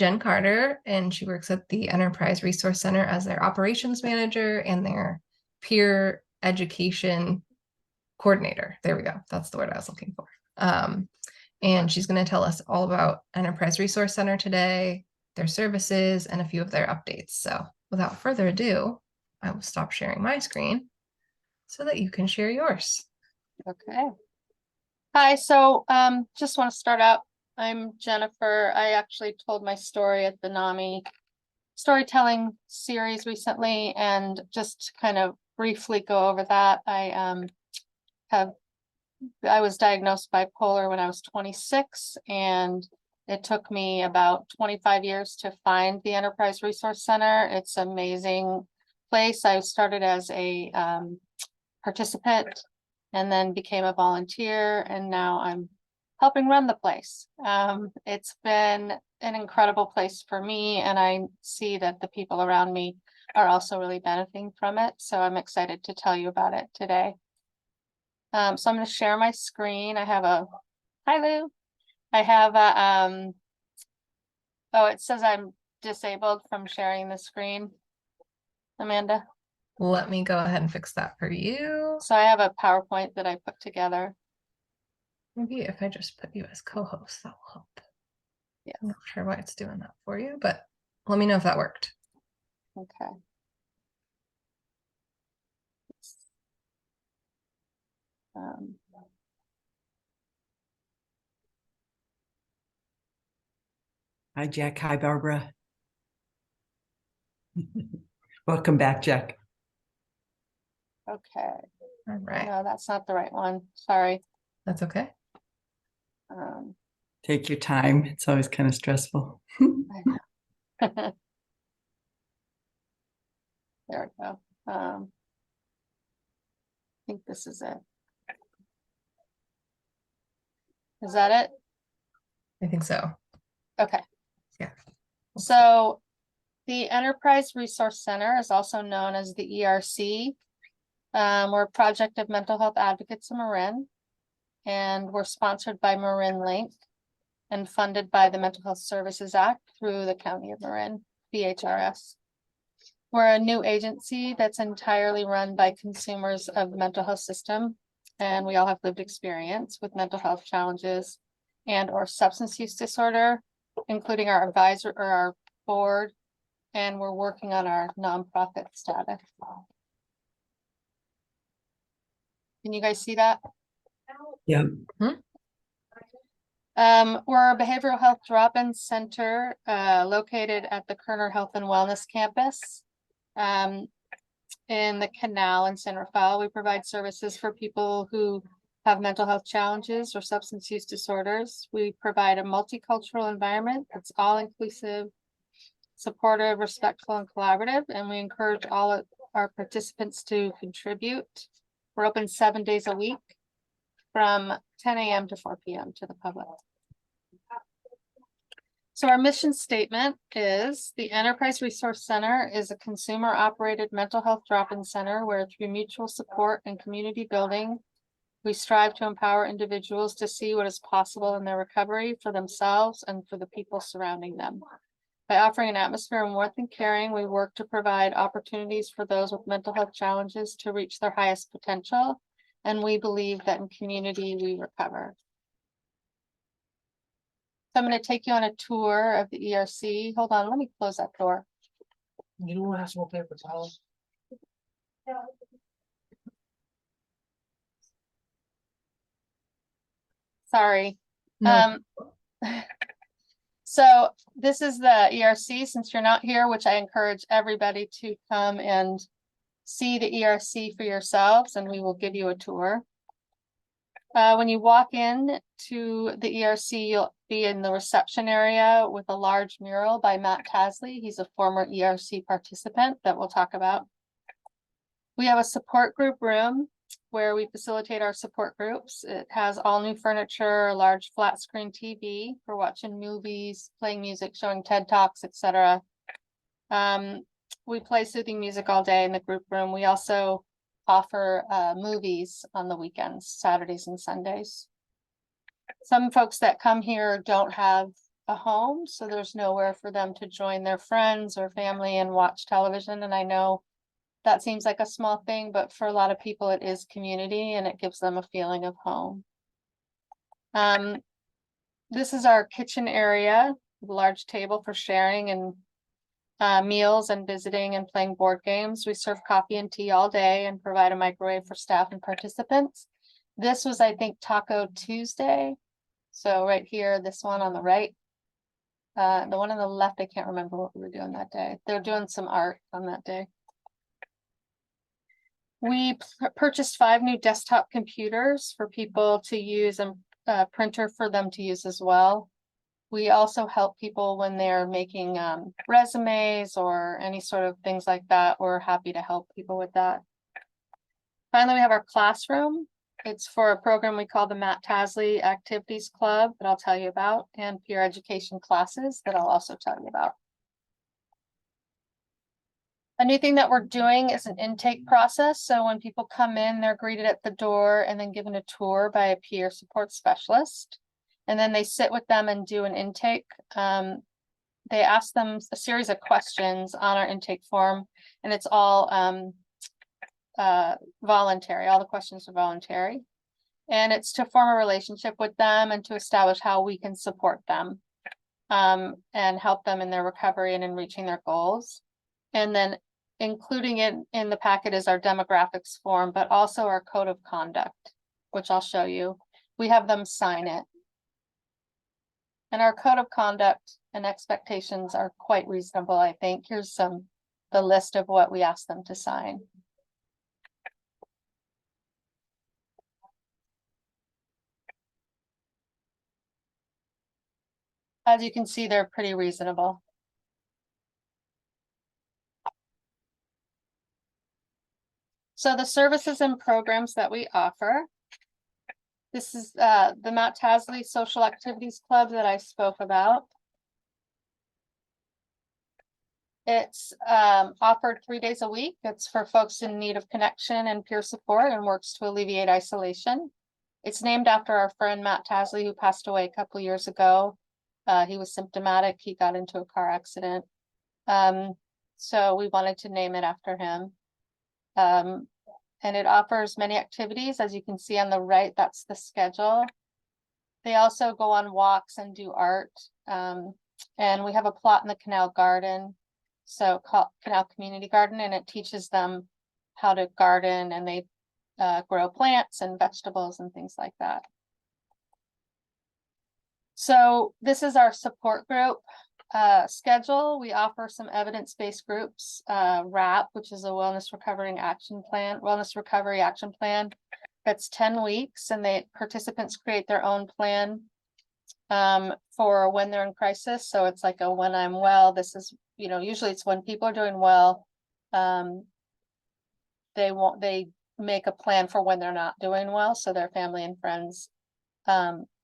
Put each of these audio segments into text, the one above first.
Jen Carter, and she works at the Enterprise Resource Center as their operations manager and their peer education coordinator. There we go. That's the word I was looking for. And she's going to tell us all about Enterprise Resource Center today, their services, and a few of their updates. So without further ado, I will stop sharing my screen so that you can share yours. Okay. Hi, so just want to start out. I'm Jennifer. I actually told my story at the NAMI storytelling series recently, and just to kind of briefly go over that, I was diagnosed bipolar when I was 26, and it took me about 25 years to find the Enterprise Resource Center. It's an amazing place. I started as a participant and then became a volunteer, and now I'm helping run the place. It's been an incredible place for me, and I see that the people around me are also really benefiting from it. So I'm excited to tell you about it today. So I'm going to share my screen. I have a, hi Lou. I have a, oh, it says I'm disabled from sharing the screen. Amanda. Let me go ahead and fix that for you. So I have a PowerPoint that I put together. Maybe if I just put you as co-host, that will help. Yeah. I'm not sure why it's doing that for you, but let me know if that worked. Okay. Hi, Jack. Hi, Barbara. Welcome back, Jack. Okay. All right. No, that's not the right one. Sorry. That's okay. Take your time. It's always kind of stressful. I know. There we go. I think this is it. Is that it? I think so. Okay. Yeah. So the Enterprise Resource Center is also known as the ERC. We're a project of mental health advocates in Marin, and we're sponsored by Marin Link and funded by the Mental Health Services Act through the County of Marin, BHRS. We're a new agency that's entirely run by consumers of the mental health system, and we all have lived experience with mental health challenges and or substance use disorder, including our advisor or our board, and we're working on our nonprofit status. Can you guys see that? Yeah. We're a behavioral health drop-in center located at the Kerner Health and Wellness Campus in the Canal in San Rafael. We provide services for people who have mental health challenges or substance use disorders. We provide a multicultural environment that's all-inclusive, supportive, respectful, and collaborative, and we encourage all of our participants to contribute. We're open 7 days a week from 10 a.m. to 4 p.m. to the public. So our mission statement is the Enterprise Resource Center is a consumer-operated mental health drop-in center where through mutual support and community building, we strive to empower individuals to see what is possible in their recovery for themselves and for the people surrounding them. By offering an atmosphere of warmth and caring, we work to provide opportunities for those with mental health challenges to reach their highest potential. And we believe that in community, we recover. So I'm going to take you on a tour of the ERC. Hold on, let me close that door. You don't have some paper towels? Sorry. No. So this is the ERC, since you're not here, which I encourage everybody to come and see the ERC for yourselves, and we will give you a tour. When you walk in to the ERC, you'll be in the reception area with a large mural by Matt Tasley. He's a former ERC participant that we'll talk about. We have a support group room where we facilitate our support groups. It has all new furniture, a large flat screen TV for watching movies, playing music, showing TED Talks, etc. We play soothing music all day in the group room. We also offer movies on the weekends, Saturdays and Sundays. Some folks that come here don't have a home, so there's nowhere for them to join their friends or family and watch television. And I know that seems like a small thing, but for a lot of people, it is community and it gives them a feeling of home. This is our kitchen area, large table for sharing and meals and visiting and playing board games. We serve coffee and tea all day and provide a microwave for staff and participants. This was, I think, Taco Tuesday. So right here, this one on the right. The one on the left, I can't remember what we were doing that day. They're doing some art on that day. We purchased 5 new desktop computers for people to use and a printer for them to use as well. We also help people when they're making resumes or any sort of things like that. We're happy to help people with that. Finally, we have our classroom. It's for a program we call the Matt Tasley Activities Club that I'll tell you about, and peer education classes that I'll also tell you about. A new thing that we're doing is an intake process. So when people come in, they're greeted at the door and then given a tour by a peer support specialist. And then they sit with them and do an intake. They ask them a series of questions on our intake form, and it's all voluntary. All the questions are voluntary. And it's to form a relationship with them and to establish how we can support them and help them in their recovery and in reaching their goals. And then including it in the packet is our demographics form, but also our code of conduct, which I'll show you. We have them sign it. And our code of conduct and expectations are quite reasonable, I think. Here's the list of what we ask them to sign. As you can see, they're pretty reasonable. So the services and programs that we offer. This is the Matt Tasley Social Activities Club that I spoke about. It's offered 3 days a week. It's for folks in need of connection and peer support and works to alleviate isolation. It's named after our friend Matt Tasley, who passed away a couple years ago. He was symptomatic. He got into a car accident. So we wanted to name it after him. And it offers many activities. As you can see on the right, that's the schedule. They also go on walks and do art. And we have a plot in the Canal Garden, so called Canal Community Garden, and it teaches them how to garden, and they grow plants and vegetables and things like that. So this is our support group schedule. We offer some evidence-based groups, WRAP, which is a wellness recovery action plan. That's 10 weeks, and participants create their own plan for when they're in crisis. So it's like a when I'm well, this is, usually it's when people are doing well. They make a plan for when they're not doing well, so their family and friends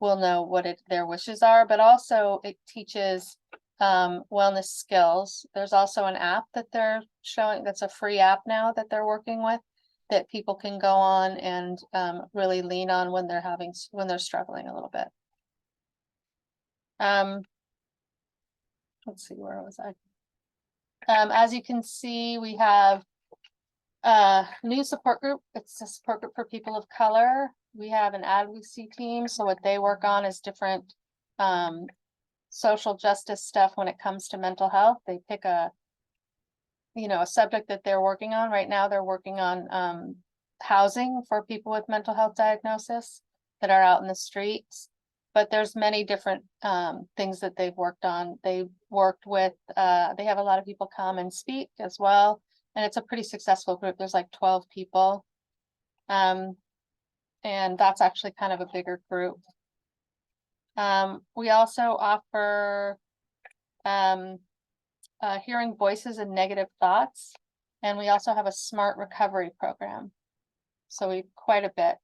will know what their wishes are, but also it teaches wellness skills. There's also an app that they're showing, that's a free app now that they're working with, that people can go on and really lean on when they're struggling a little bit. Let's see, where was I? As you can see, we have a new support group. It's a support group for people of color. We have an advocacy team. So what they work on is different social justice stuff when it comes to mental health. They pick a subject that they're working on. Right now, they're working on housing for people with mental health diagnosis that are out in the streets. But there's many different things that they've worked on. They worked with, they have a lot of people come and speak as well. And it's a pretty successful group. There's like 12 people. And that's actually kind of a bigger group. We also offer hearing voices and negative thoughts. And we also have a smart recovery program. So quite a bit.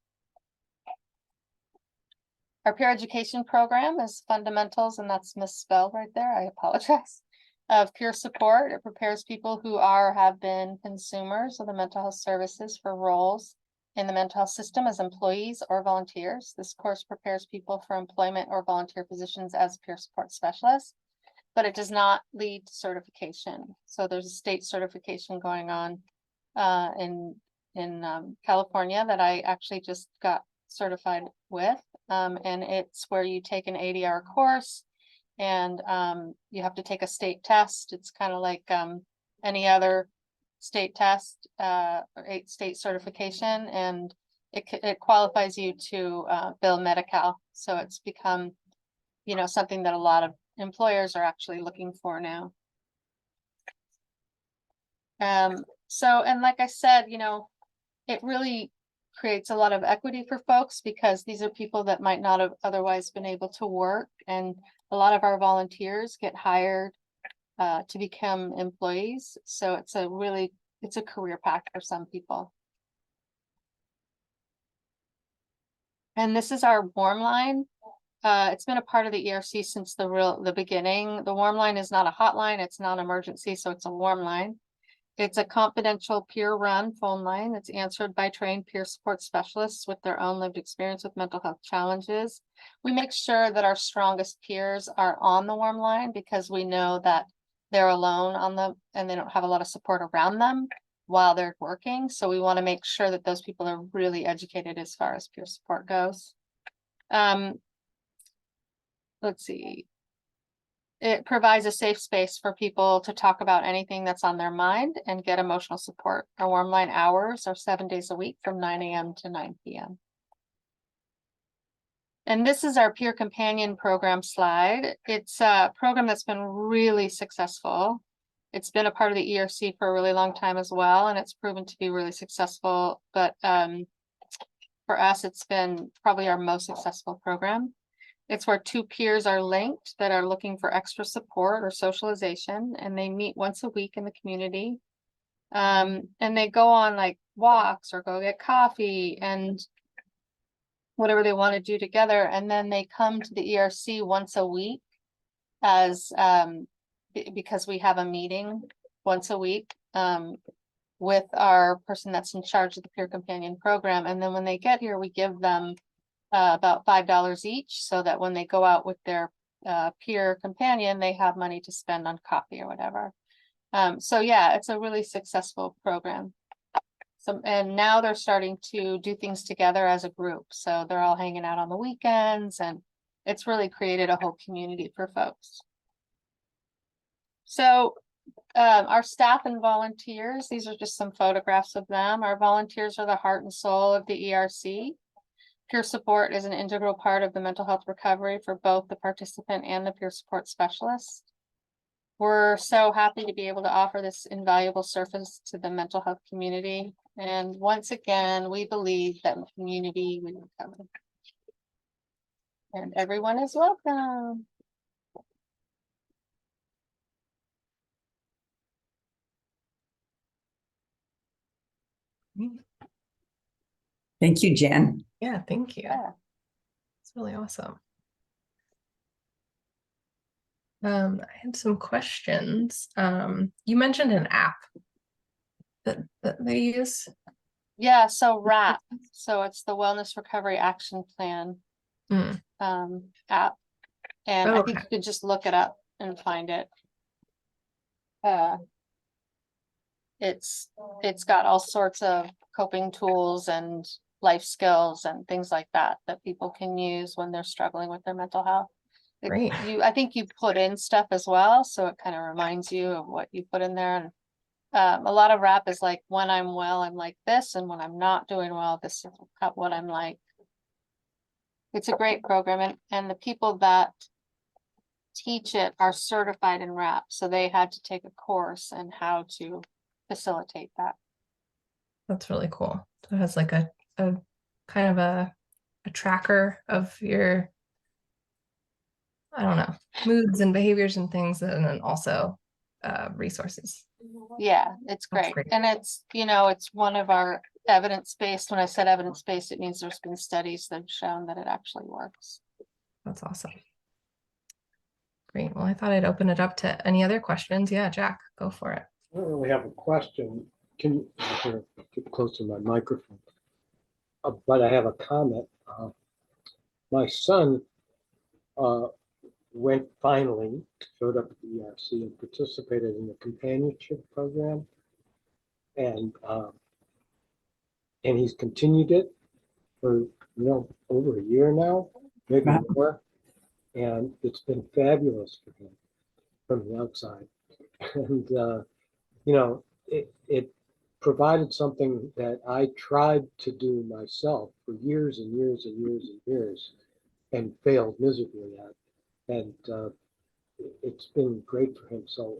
Our peer education program is fundamentals, and that's misspelled right there. I apologize. Of peer support. It prepares people who are or have been consumers of the mental health services for roles in the mental health system as employees or volunteers. This course prepares people for employment or volunteer positions as peer support specialists, but it does not lead to certification. So there's a state certification going on in California that I actually just got certified with. And it's where you take an 80-hour course and you have to take a state test. It's kind of like any other state test or state certification, and it qualifies you to bill Medi-Cal. So it's become, you know, something that a lot of employers are actually looking for now. So, and like I said, you know, it really creates a lot of equity for folks because these are people that might not have otherwise been able to work. And a lot of our volunteers get hired to become employees. So it's a career path for some people. And this is our warm line. It's been a part of the ERC since the beginning. The warm line is not a hotline, it's not an emergency, so it's a warm line. It's a confidential peer-run phone line that's answered by trained peer support specialists with their own lived experience with mental health challenges. We make sure that our strongest peers are on the warm line because we know that they're alone and they don't have a lot of support around them while they're working. So we want to make sure that those people are really educated as far as peer support goes. Let's see. It provides a safe space for people to talk about anything that's on their mind and get emotional support. Our warm line hours are 7 days a week from 9 a.m. to 9 p.m. And this is our peer companion program slide. It's a program that's been really successful. It's been a part of the ERC for a really long time as well, and it's proven to be really successful. But for us, it's been probably our most successful program. It's where two peers are linked that are looking for extra support or socialization, and they meet once a week in the community. And they go on like walks or go get coffee and whatever they want to do together. And then they come to the ERC once a week as because we have a meeting once a week with our person that's in charge of the peer companion program. And then when they get here, we give them about $5 each so that when they go out with their peer companion, they have money to spend on coffee or whatever. So yeah, it's a really successful program. So, and now they're starting to do things together as a group. So they're all hanging out on the weekends, and it's really created a whole community for folks. So our staff and volunteers, these are just some photographs of them. Our volunteers are the heart and soul of the ERC. Peer support is an integral part of the mental health recovery for both the participant and the peer support specialist. We're so happy to be able to offer this invaluable service to the mental health community. And once again, we believe that in community we recover. And everyone is welcome. Thank you, Jen. Yeah, thank you. Yeah. It's really awesome. I had some questions. You mentioned an app that they use. Yeah, so WRAP, so it's the Wellness Recovery Action Plan app. And I think Okay. you could just look it up and find it. It's got all sorts of coping tools and life skills and things like that that people can use when they're struggling with their mental health. Great. I think you put in stuff as well, so it kind of reminds you of what you put in there. And a lot of WRAP is like, when I'm well, I'm like this, and when I'm not doing well, this is what I'm like. It's a great program, and the people that teach it are certified in WRAP, so they had to take a course in how to facilitate that. That's really cool. So it has like a kind of a tracker of your, I don't know, moods and behaviors and things, and then also resources. Yeah, it's That's great. great. And it's, you know, it's one of our evidence-based. When I said evidence-based, it means there's been studies that have shown that it actually works. That's awesome. Great. Well, I thought I'd open it up to any other questions. Yeah, Jack, go for it. I don't really have a question. Can you get close to my microphone? but I have a comment. My son showed up at the ERC and participated in the companionship program, and he's continued it for over a year now, maybe Wow. more, and it's been fabulous for him from the outside. And it provided something that I tried to do myself for years and years and years and years, and failed miserably at. And it's been great for him. So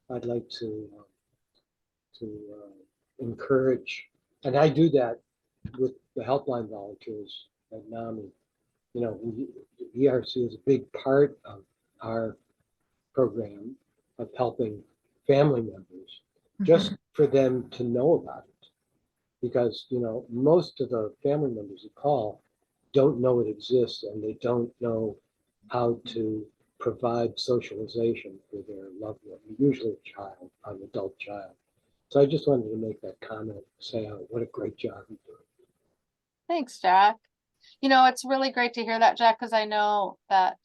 I'd like to encourage, and I do that with the helpline volunteers at NAMI. ERC is a big part of our program of helping family members, just for them to know about it. Because, most of the family members who call don't know it exists, and they don't know how to provide socialization for their loved one, usually a child, an adult child. So I just wanted to make that comment, say what a great job you do. Thanks, Jack. It's really great to hear that, Jack, because I know that,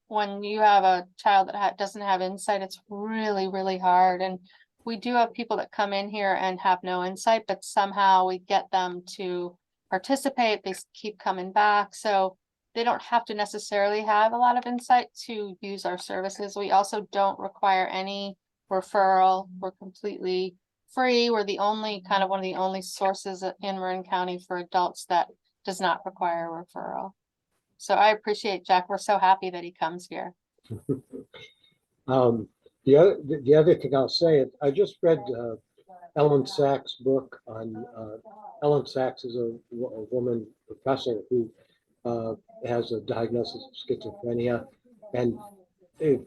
when you have a child that doesn't have insight, it's really, really hard. And we do have people that come in here and have no insight, but somehow we get them to participate. They keep coming back. So they don't have to necessarily have a lot of insight to use our services. We also don't require any referral. We're completely free. We're one of the only sources in Marin County for adults that does not require a referral. So I appreciate Jack. We're so happy that he comes here. The other thing I'll say, I just read Ellen Sachs' book on, Ellen Sachs is a woman professor who has a diagnosis of schizophrenia. And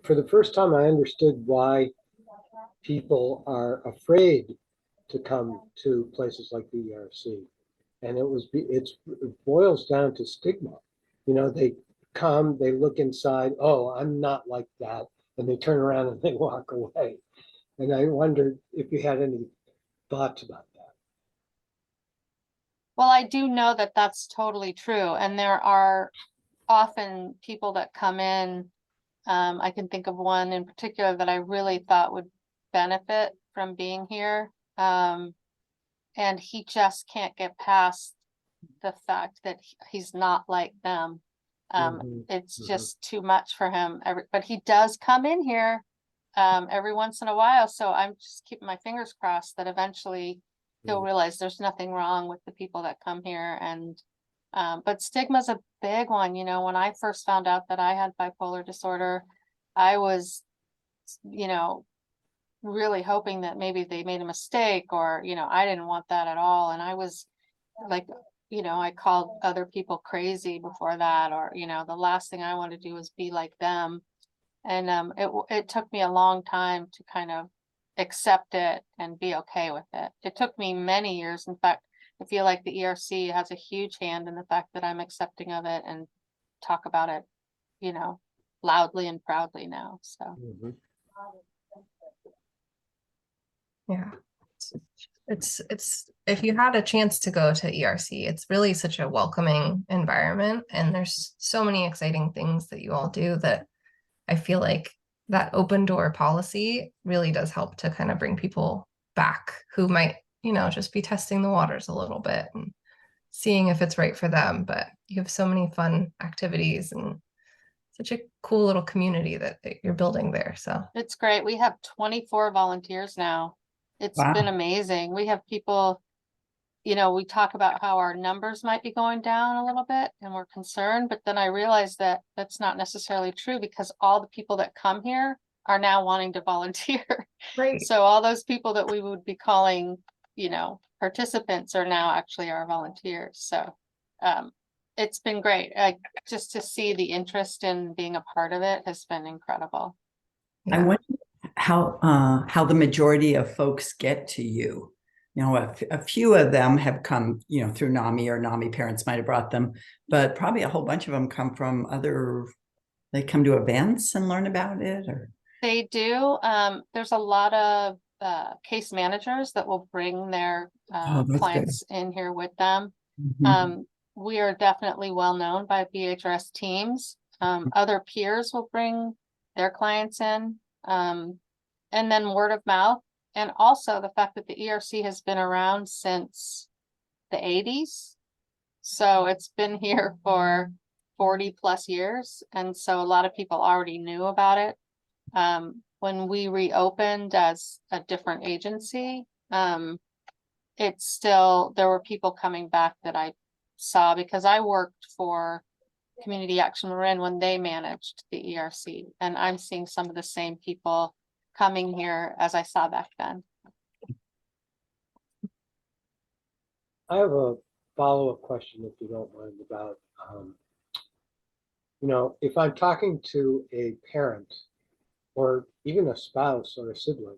for the first time, I understood why people are afraid to come to places like the ERC. And it boils down to stigma. They come, they look inside, oh, I'm not like that. And they turn around and they walk away. And I wondered if you had any thoughts about that. Well, I do know that that's totally true. And there are often people that come in. I can think of one in particular that I really thought would benefit from being here. And he just can't get past the fact that he's not like them. It's just too much for him. But he does come in here every once in a while. So I'm just keeping my fingers crossed that eventually he'll realize there's nothing wrong with the people that come here. And but stigma's a big one. When I first found out that I had bipolar disorder, I was, really hoping that maybe they made a mistake, or, I didn't want that at all. And I was like, I called other people crazy before that, or, the last thing I wanted to do was be like them. And it took me a long time to kind of accept it and be okay with it. It took me many years. In fact, I feel like the ERC has a huge hand in the fact that I'm accepting of it and talk about it, loudly and proudly now. So. Yeah. It's if you had a chance to go to ERC, it's really such a welcoming environment, and there's so many exciting things that you all do that I feel like that open door policy really does help to kind of bring people back who might, just be testing the waters a little bit and seeing if it's right for them. But you have so many fun activities and such a cool little community that you're building there. So it's great. We have 24 volunteers now. It's been amazing. We have people, we talk about how our numbers might be going down a little bit and we're concerned, but then I realized that that's not necessarily true, because all the people that come here are now wanting to volunteer. right. So all those people that we would be calling, participants are now actually our volunteers. So it's been great. Just to see the interest in being a part of it has been incredible. I wonder how the majority of folks get to you. A few of them have come, through NAMI, or NAMI parents might have brought them, but probably a whole bunch of them come from they come to events and learn about it, or. They do. There's a lot of case managers that will bring their clients in here with them. Mhm. We are definitely well known by BHRS teams. Other peers will bring their clients in. And then word of mouth. And also the fact that the ERC has been around since the 80s. So it's been here for 40 plus years. And so a lot of people already knew about it. When we reopened as a different agency, it's still, there were people coming back that I saw because I worked for Community Action Marin when they managed the ERC. And I'm seeing some of the same people coming here as I saw back then. I have a follow-up question, if you don't mind, about, if I'm talking to a parent or even a spouse or a sibling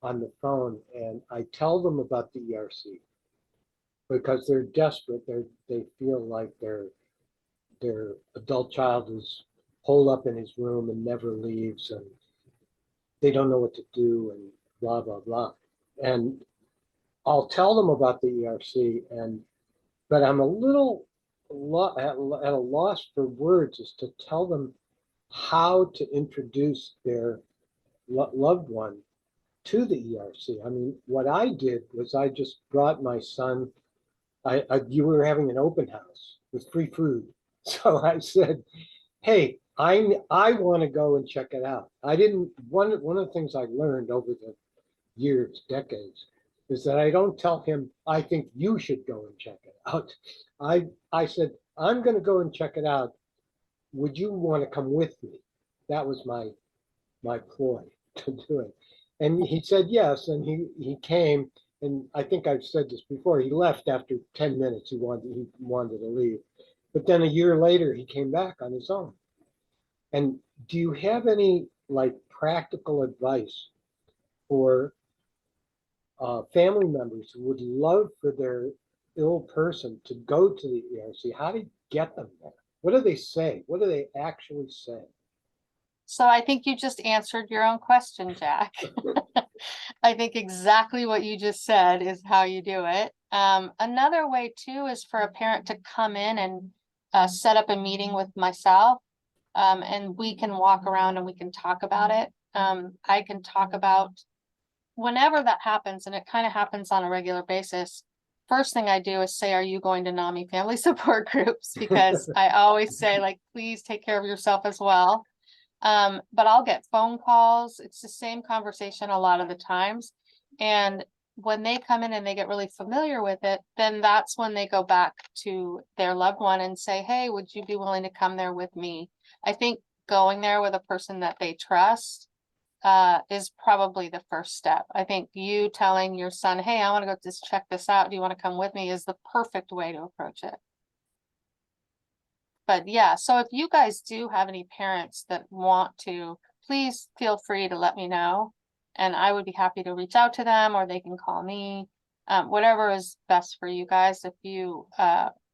on the phone and I tell them about the ERC because they're desperate, they feel like their adult child is holed up in his room and never leaves and they don't know what to do and blah, blah, blah. And I'll tell them about the ERC but I'm a little at a loss for words as to tell them how to introduce their loved one to the ERC. I mean, what I did was I just brought my son. You were having an open house with free food, so I said, "Hey, I want to go and check it out." I didn't. One of the things I learned over the years, decades, is that I don't tell him, I think you should go and check it out. I said, I'm going to go and check it out. Would you want to come with me? That was my ploy to do it. And he said yes, and he came, and I think I've said this before, he left after 10 minutes. He wanted to leave. But then a year later, he came back on his own. And do you have any like practical advice for family members who would love for their ill person to go to the ERC? How do you get them there? What do they say? What do they actually say? So I think you just answered your own question, Jack. I think exactly what you just said is how you do it. Another way too is for a parent to come in and set up a meeting with myself. And we can walk around and we can talk about it. I can talk about whenever that happens, and it kind of happens on a regular basis. First thing I do is say, are you going to NAMI family support groups? Because I always say, like, please take care of yourself as well. But I'll get phone calls. It's the same conversation a lot of the times. And when they come in and they get really familiar with it, then that's when they go back to their loved one and say, hey, would you be willing to come there with me? I think going there with a person that they trust is probably the first step. I think you telling your son, hey, I want to go just check this out. Do you want to come with me? Is the perfect way to approach it. But yeah, so if you guys do have any parents that want to, please feel free to let me know. And I would be happy to reach out to them, or they can call me. Whatever is best for you guys. If you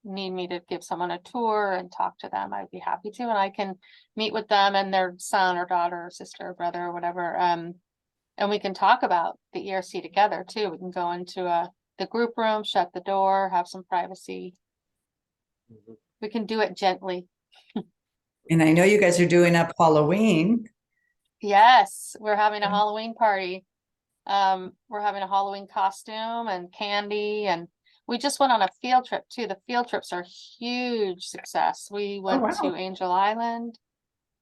need me to give someone a tour and talk to them, I'd be happy to. And I can meet with them and their son or daughter or sister or brother or whatever. And we can talk about the ERC together too. We can go into the group room, shut the door, have some privacy. We can do it gently. And I know you guys are doing up Halloween. Yes, we're having a Halloween party. We're having a Halloween costume and candy, and we just went on a field trip too. The field trips are huge success. We went wow. to Angel Island.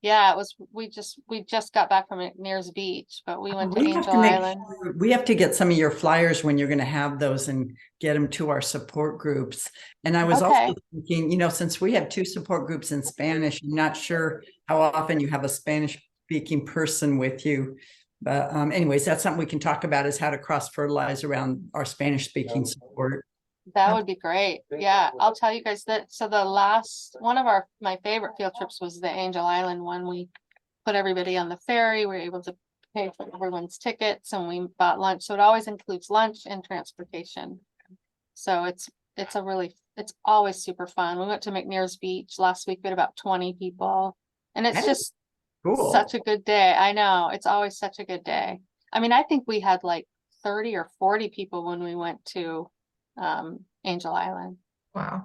Yeah, it was, we just got back from McNair's Beach, but we went to Angel Island. We have to get some of your flyers when you're going to have those and get them to our support groups. And I was also thinking, since we have 2 support groups in Spanish, I'm not sure how often you have a Spanish speaking person with you. But anyways, that's something we can talk about, is how to cross-fertilize around our Spanish speaking support. That would be great. Yeah, I'll tell you guys that. So the last one of my favorite field trips was the Angel Island one. We put everybody on the ferry. We were able to pay for everyone's tickets, and we bought lunch. So it always includes lunch and transportation. So it's always super fun. We went to McNair's Beach last week. We had about 20 people, and it's just cool. Such a good day. I know, it's always such a good day. I mean, I think we had like 30 or 40 people when we went to Angel Island. Wow.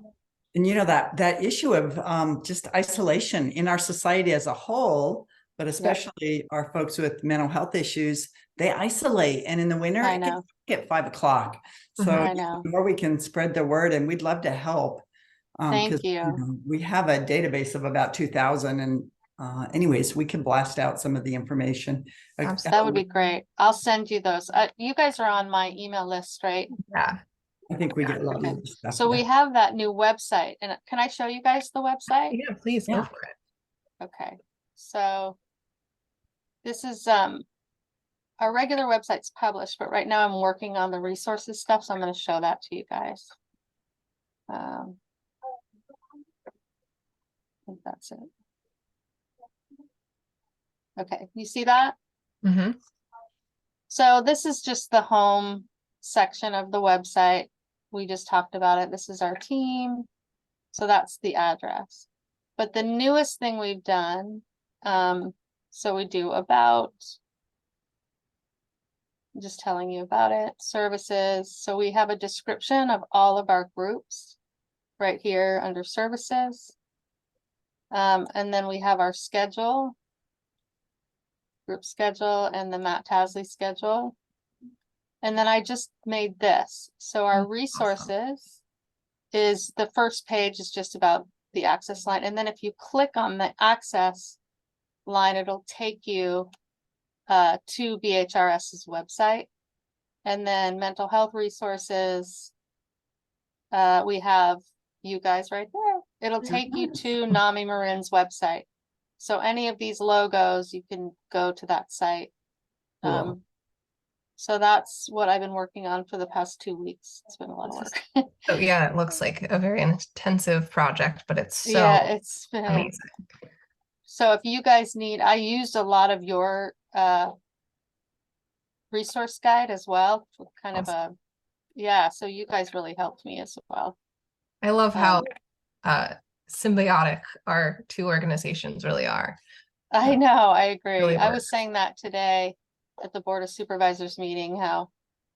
And you know, that issue of just isolation in our society as a whole, but especially our folks with mental health issues, they isolate. And in the winter, I it gets know. dark at 5 o'clock. So Mhm. I know. the more we can spread the word, and we'd love to help. Thank 'Cause, you. know, we have a database of about 2,000, and anyways, we can blast out some of the information. That would be great. I'll send you those. You guys are on my email list, right? Yeah. I think we get a lot Okay. of this stuff. So we have that new website, and can I show you guys the website? Yeah, please go Yeah. for it. Okay, so this is our regular website's published, but right now I'm working on the resources stuff, so I'm going to show that to you guys. I think that's it. Okay, you see that? Hmm. So this is just the home section of the website. We just talked about it. This is our team. So that's the address. But the newest thing we've done, so we do about, I'm just telling you about it, services. So we have a description of all of our groups right here under services. And then we have our schedule, group schedule, and the Matt Tasley schedule. And then I just made this. So our Awesome. resources is the first page is just about the access line. And then if you click on the access line, it'll take you to BHRS's website. And then mental health resources, we have you guys right there. It'll take you to NAMI Marin's website. So any of these logos, you can go to that site. Cool. So that's what I've been working on for the past 2 weeks. It's been a lot of work. So yeah, it looks like a very intensive project, but it's so Yeah, it's been amazing. So if you guys need, I used a lot of your resource guide as well, kind of a, yeah, so you guys really helped me as well. I love how Um, symbiotic our two organizations really are. I know, I agree. Really I was works. saying that today at the Board of Supervisors meeting, how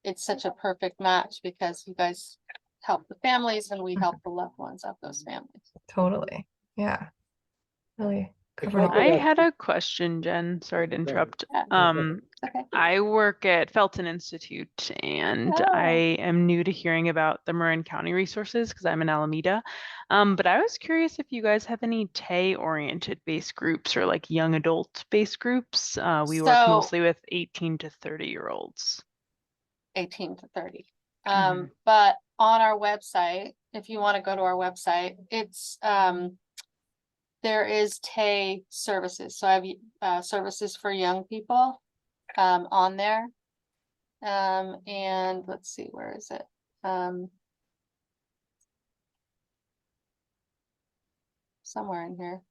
it's such a perfect match because you guys help the families and we help the loved ones of those families. Totally. Yeah. Really It's covering. something I that- had a question, Jen. Sorry to ahead. interrupt. Yeah. Okay. I work at Felton Institute and Oh. I am new to hearing about the Marin County resources because I'm in Alameda. But I was curious if you guys have any TAY-oriented based groups or like young adult based groups. We work So- mostly with 18 to 30-year-olds. 18 to 30. Mhm. But on our website, if you want to go to our website, it's there is TAY services. So I have services for young people on there. And let's see, where is it? Somewhere in here.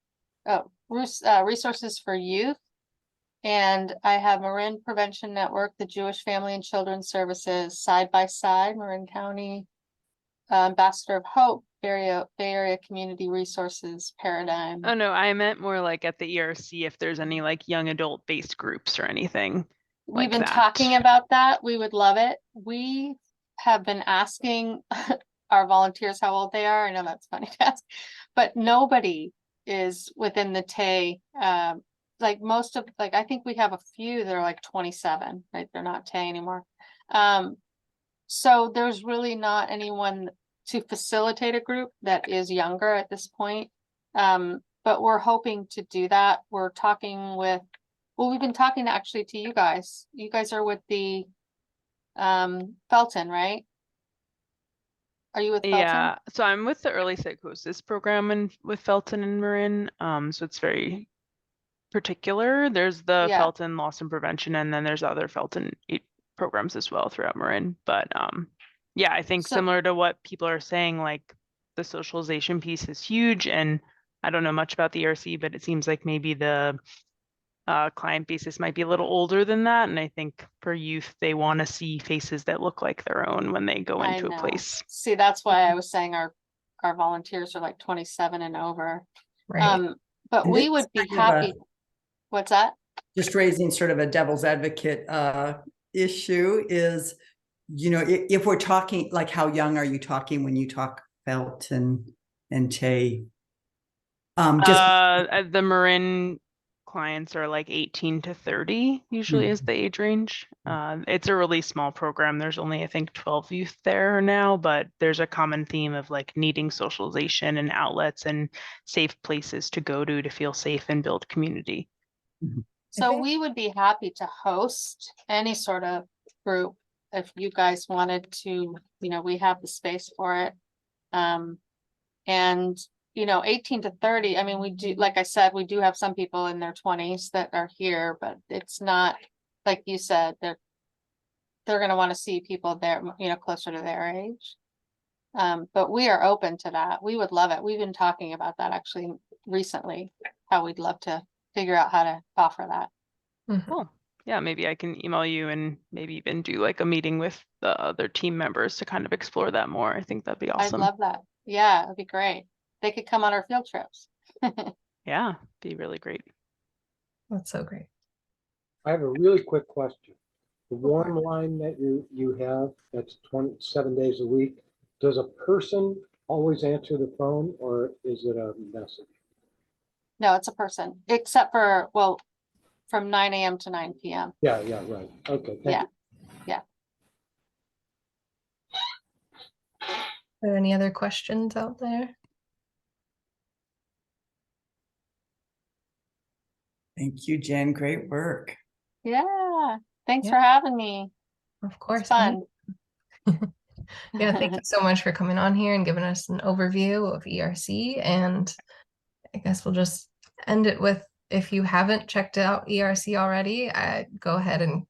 Oh, resources for youth. And I have Marin Prevention Network, the Jewish Family and Children's Services, Side by Side, Marin County, Ambassador of Hope, Bay Area Community Resources Paradigm. Oh no, I meant more like at the ERC if there's any like young adult based groups or anything. We've like been that. talking about that. We would love it. We have been asking our volunteers how old they are. I know that's funny to ask, but nobody is within the TAY. Like most of, like, I think we have a few that are like 27, right? They're not TAY anymore. So there's really not anyone to facilitate a group that is younger at this point. But we're hoping to do that. We're talking with, well, we've been talking actually to you guys. You guys are with the Felton, right? Are you with Felton? Yeah, so I'm with the early psychosis program and with Felton and Marin. So it's very particular. There's the Yeah. Felton loss and prevention, and then there's other Felton programs as well throughout Marin. But yeah, I think So- similar to what people are saying, like the socialization piece is huge. And I don't know much about the ERC, but it seems like maybe the client basis might be a little older than that. And I think for youth, they want to see faces that look like their own when they go I into a know. place. See, that's why I was saying our volunteers are like 27 and over. Right. But And we this would be kind of a- happy. What's that? Just raising sort of a devil's advocate issue is, you know, if we're talking, like, how young are you talking when you talk Felton and Tay? The Marin clients are like 18 to 30 usually is the age range. It's a really small program. There's only, I think, 12 youth there now, but there's a common theme of like needing socialization and outlets and safe places to go to feel safe and build community. So think- we would be happy to host any sort of group if you guys wanted to, we have the space for it. And 18 to 30, I mean, we do, like I said, we do have some people in their 20s that are here, but it's not, like you said, they're gonna want to see people there, closer to their age. But we are open to that. We would love it. We've been talking about that actually recently, how we'd love to figure out how to offer that. Mhm. Cool. Yeah, maybe I can email you and maybe even do like a meeting with the other team members to kind of explore that more. I think that'd be I'd awesome. love that. Yeah, it'd be great. They could come on our field trips. Yeah, be really great. That's so great. I have a really quick question. The warm line that you have, that's 27 days a week, does a person always answer the phone or is it a message? No, it's a person, except for, well, from 9 AM to 9 PM. Yeah, right. Okay, thank you. Are there any other questions out there? Thank you, Jen. Great work. Yeah, thanks Yeah. for having me. Of course. It's fun. Yeah, thank you so much for coming on here and giving us an overview of ERC. And I guess we'll just end it with, if you haven't checked out ERC already, go ahead and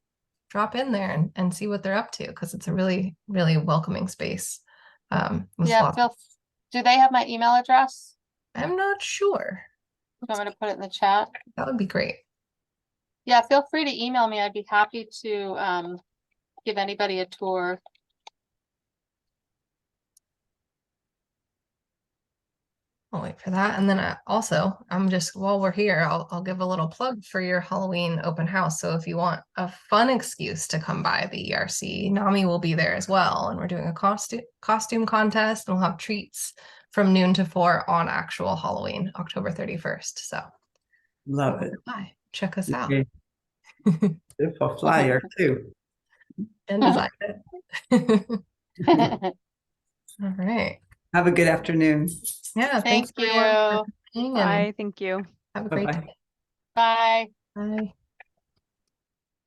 drop in there and see what they're up to, because it's a really, really welcoming space. With Yeah, do they have my email address? I'm not sure. Do you want me to put it in the chat? That would be great. Yeah, feel free to email me. I'd be happy to give anybody a tour. I'll wait for that. And then I'm just, while we're here, I'll give a little plug for your Halloween open house. So if you want a fun excuse to come by the ERC, NAMI will be there as well. And we're doing a costume contest, and we'll have treats from noon to 4 on actual Halloween, October 31st. So Love it. bye. Check us out. Okay. Beautiful flyer too. And design it. All right. Have a good afternoon. Yeah. Thank Thanks everyone for you. coming, and Bye, thank you. have a great Bye-bye. day. Bye. Bye.